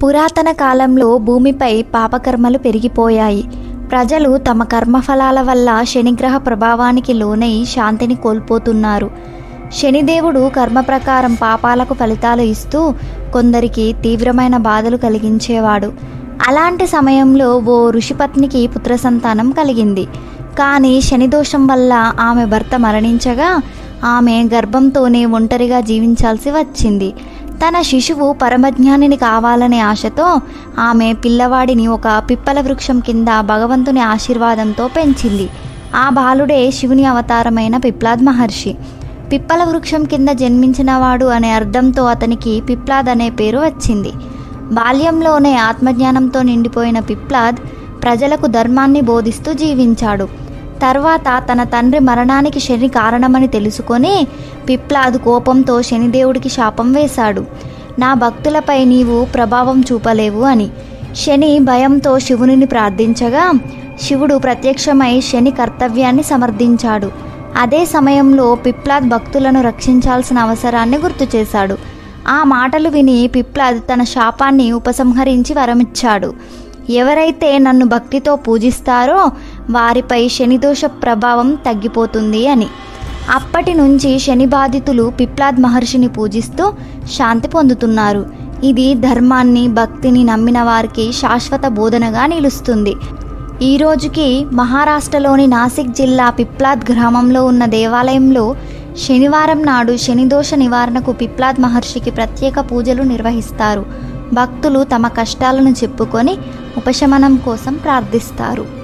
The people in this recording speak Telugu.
పురాతన కాలంలో భూమిపై పాపకర్మలు పెరిగిపోయాయి. ప్రజలు తమ కర్మఫలాల వల్ల శనిగ్రహ ప్రభావానికి లోనై శాంతిని కోల్పోతున్నారు. శనిదేవుడు కర్మ ప్రకారం పాపాలకు ఫలితాలు ఇస్తూ కొందరికి తీవ్రమైన బాధలు కలిగించేవాడు. అలాంటి సమయంలో ఓ ఋషిపత్నికి పుత్ర సంతానం కలిగింది. కానీ శనిదోషం వల్ల ఆమె భర్త మరణించగా ఆమె గర్భంతోనే ఒంటరిగా జీవించాల్సి వచ్చింది. తన శిశువు పరమజ్ఞానిని కావాలనే ఆశతో ఆమె పిల్లవాడిని ఒక పిప్పల వృక్షం కింద భగవంతుని ఆశీర్వాదంతో పెంచింది. ఆ బాలుడే శివుని అవతారమైన పిప్లాద్ మహర్షి. పిప్పల వృక్షం కింద జన్మించినవాడు అనే అర్థంతో అతనికి పిప్లాద్ అనే పేరు వచ్చింది. బాల్యంలోనే ఆత్మజ్ఞానంతో నిండిపోయిన పిప్లాద్ ప్రజలకు ధర్మాన్ని బోధిస్తూ జీవించాడు. తర్వాత తన తండ్రి మరణానికి శని కారణమని తెలుసుకొని పిప్లాద్ కోపంతో శనిదేవుడికి శాపం వేశాడు. నా భక్తులపై నీవు ప్రభావం చూపలేవు అని. శని భయంతో శివునిని ప్రార్థించగా శివుడు ప్రత్యక్షమై శని కర్తవ్యాన్ని సమర్థించాడు. అదే సమయంలో పిప్లాద్ భక్తులను రక్షించాల్సిన అవసరాన్ని గుర్తు చేశాడు. ఆ మాటలు విని పిప్లాద్ తన శాపాన్ని ఉపసంహరించి వరమిచ్చాడు. ఎవరైతే నన్ను భక్తితో పూజిస్తారో వారిపై శనిదోష ప్రభావం తగ్గిపోతుంది అని. అప్పటి నుంచి శని బాధితులు పిప్లాద్ మహర్షిని పూజిస్తూ శాంతి పొందుతున్నారు. ఇది ధర్మాన్ని, భక్తిని నమ్మిన వారికి శాశ్వత బోధనగా నిలుస్తుంది. ఈ రోజుకి మహారాష్ట్రలోని నాసిక్ జిల్లా పిప్లాద్ గ్రామంలో ఉన్న దేవాలయంలో శనివారం నాడు శనిదోష నివారణకు పిప్లాద్ మహర్షికి ప్రత్యేక పూజలు నిర్వహిస్తారు. భక్తులు తమ కష్టాలను చెప్పుకొని ఉపశమనం కోసం ప్రార్థిస్తారు.